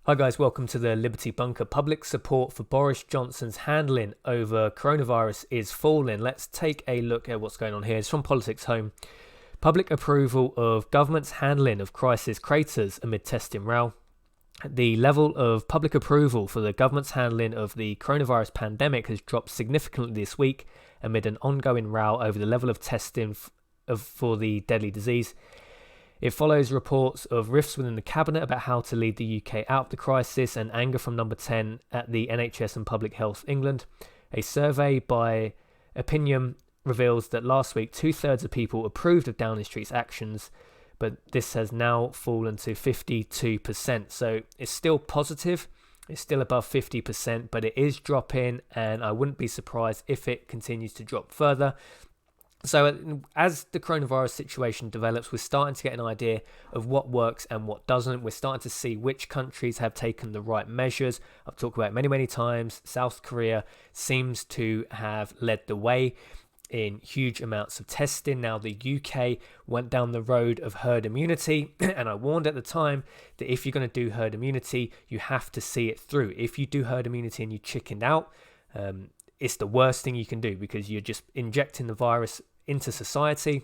Hi guys, welcome to the Liberty Bunker. Public support for Boris Johnson's handling over coronavirus is falling. Let's take a look at what's going on here. It's from Politics Home. Public approval of government's handling of crisis craters amid testing row. The level of public approval for the government's handling of the coronavirus pandemic has dropped significantly this week amid an ongoing row over the level of testing for the deadly disease. It follows reports of rifts within the cabinet about how to lead the UK out of the crisis and anger from number 10 at the NHS and Public Health England. A survey by Opinium reveals that last week 2/3 of people approved of Downing Street's actions, but this has now fallen to 52%. So it's still positive, it's still above 50%, but it is dropping, and I wouldn't be surprised if it continues to drop further. So as the coronavirus situation develops, we're starting to get an idea of what works and what doesn't. We're starting to see which countries have taken the right measures. I've talked about it many times. South Korea seems to have led the way in huge amounts of testing. Now the UK went down the road of herd immunity, and I warned at the time that if you're going to do herd immunity, you have to see it through. If you do herd immunity and you chickened out, it's the worst thing you can do, because you're just injecting the virus into society,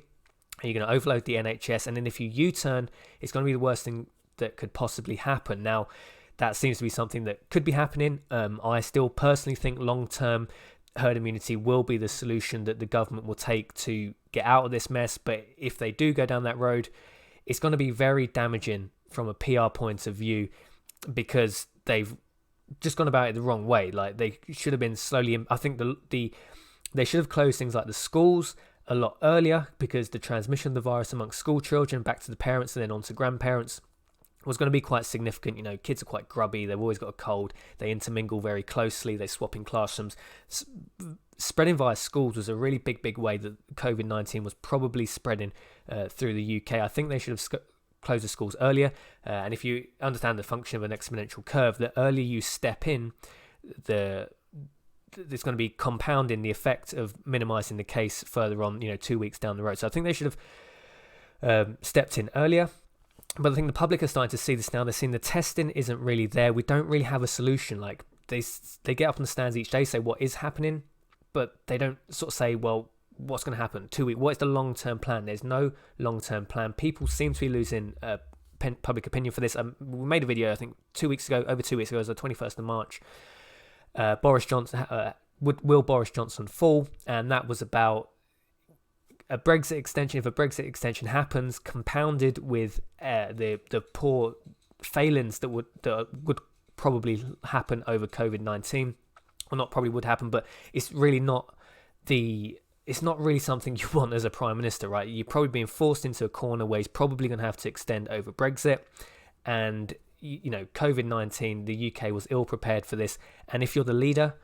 and you're going to overload the NHS, and then if you U-turn, it's going to be the worst thing that could possibly happen. Now, that seems to be something that could be happening. I still personally think long-term herd immunity will be the solution that the government will take to get out of this mess, but if they do go down that road, it's going to be very damaging from a PR point of view, because they've just gone about it the wrong way. Like, they should have been slowly, I think they should have closed things like the schools a lot earlier, because the transmission of the virus amongst school children back to the parents and then on to grandparents was going to be quite significant. You know, kids are quite grubby, they've always got a cold, they intermingle very closely, they swap in classrooms. Spreading via schools was a really big way that COVID-19 was probably spreading through the UK. I think they should have closed the schools earlier, and if you understand the function of an exponential curve, the earlier you step in, it's going to be compounding the effect of minimizing the case further on, 2 weeks down the road. So I think they should have stepped in earlier. But I think the public are starting to see this now. They're seeing the testing isn't really there. We don't really have a solution. Like, they get up on the stands each day, say what is happening, but they don't sort of say, well, what's going to happen 2 weeks? What is the long-term plan? There's no long-term plan. People seem to be losing public opinion for this. We made a video, I think, over 2 weeks ago, it was the 21st of March. Boris Johnson, will Boris Johnson fall? And that was about a Brexit extension. If a Brexit extension happens, compounded with the poor failings that would probably happen over COVID-19, or not probably would happen, but it's really not really something you want as a prime minister, right? You're probably being forced into a corner where he's probably going to have to extend over Brexit, and COVID-19, the UK was ill prepared for this. And if you're the leader,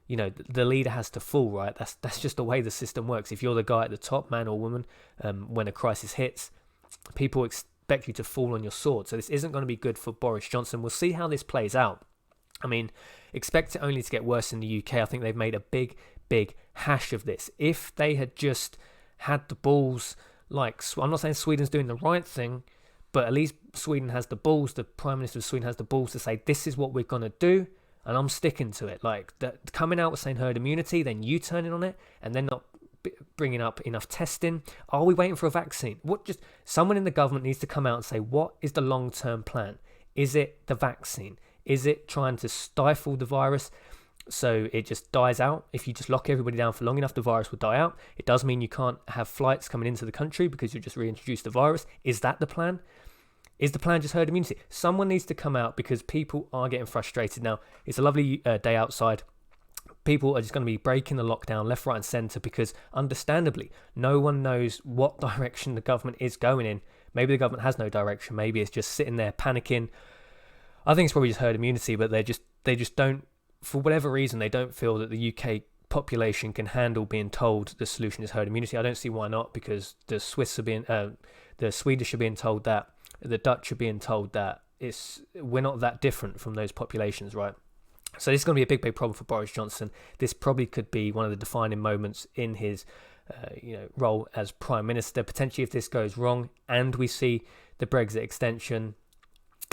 the leader has to fall, right? That's just the way the system works. If you're the guy at the top, man or woman, when a crisis hits, people expect you to fall on your sword. So this isn't going to be good for Boris Johnson. We'll see how this plays out. I mean, expect it only to get worse in the UK. I think they've made a big hash of this. If they had just had the balls, I'm not saying Sweden's doing the right thing, but at least Sweden has the balls, the Prime Minister of Sweden has the balls to say, this is what we're going to do, and I'm sticking to it. Like, coming out with saying herd immunity, then you turning on it, and then not bringing up enough testing. Are we waiting for a vaccine? Someone in the government needs to come out and say, what is the long-term plan? Is it the vaccine? Is it trying to stifle the virus so it just dies out? If you just lock everybody down for long enough, the virus will die out. It does mean you can't have flights coming into the country because you just reintroduced the virus. Is that the plan? Is the plan just herd immunity? Someone needs to come out, because people are getting frustrated now. It's a lovely day outside. People are just going to be breaking the lockdown left, right and centre, because understandably, no one knows what direction the government is going in. Maybe the government has no direction. Maybe it's just sitting there panicking. I think it's probably just herd immunity, but they just don't, for whatever reason, they don't feel that the UK population can handle being told the solution is herd immunity. I don't see why not, because the Swedish are being told that, the Dutch are being told that. We're not that different from those populations, right? So this is going to be a big problem for Boris Johnson. This probably could be one of the defining moments in his role as Prime Minister. Potentially, if this goes wrong and we see the Brexit extension,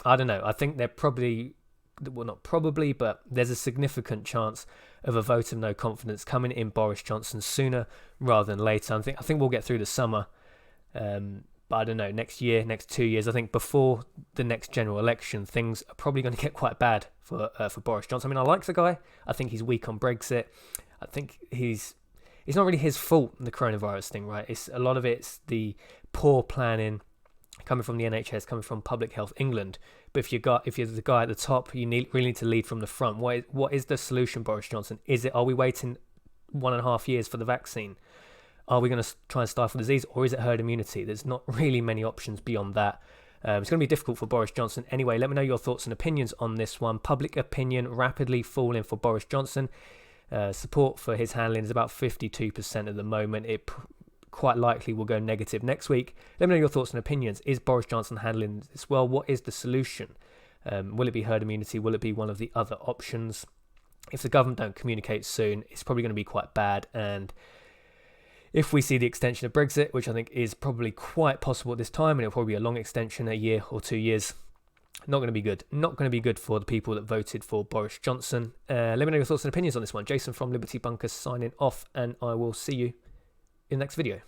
I don't know. I think they're probably well, not probably, but there's a significant chance of a vote of no confidence coming in Boris Johnson sooner rather than later. I think we'll get through the summer, but I don't know, next year, next 2 years. I think before the next general election, things are probably going to get quite bad for Boris Johnson. I mean, I like the guy. I think he's weak on Brexit. I think it's not really his fault, the coronavirus thing, right? It's a lot of it's the poor planning coming from the NHS, coming from Public Health England. But if you're the guy at the top, you really need to lead from the front. What is the solution, Boris Johnson? Are we waiting 1.5 years for the vaccine? Are we going to try and stifle disease, or is it herd immunity? There's not really many options beyond that. It's going to be difficult for Boris Johnson. Anyway, let me know your thoughts and opinions on this one. Public opinion rapidly falling for Boris Johnson. Support for his handling is about 52% at the moment. It quite likely will go negative next week. Let me know your thoughts and opinions. Is Boris Johnson handling this well? What is the solution? Will it be herd immunity? Will it be one of the other options? If the government don't communicate soon, it's probably going to be quite bad. And if we see the extension of Brexit, which I think is probably quite possible at this time, and it'll probably be a long extension, a year or 2 years, not going to be good. Not going to be good for the people that voted for Boris Johnson. Let me know your thoughts and opinions on this one. Jason from Liberty Bunker signing off, and I will see you in the next video.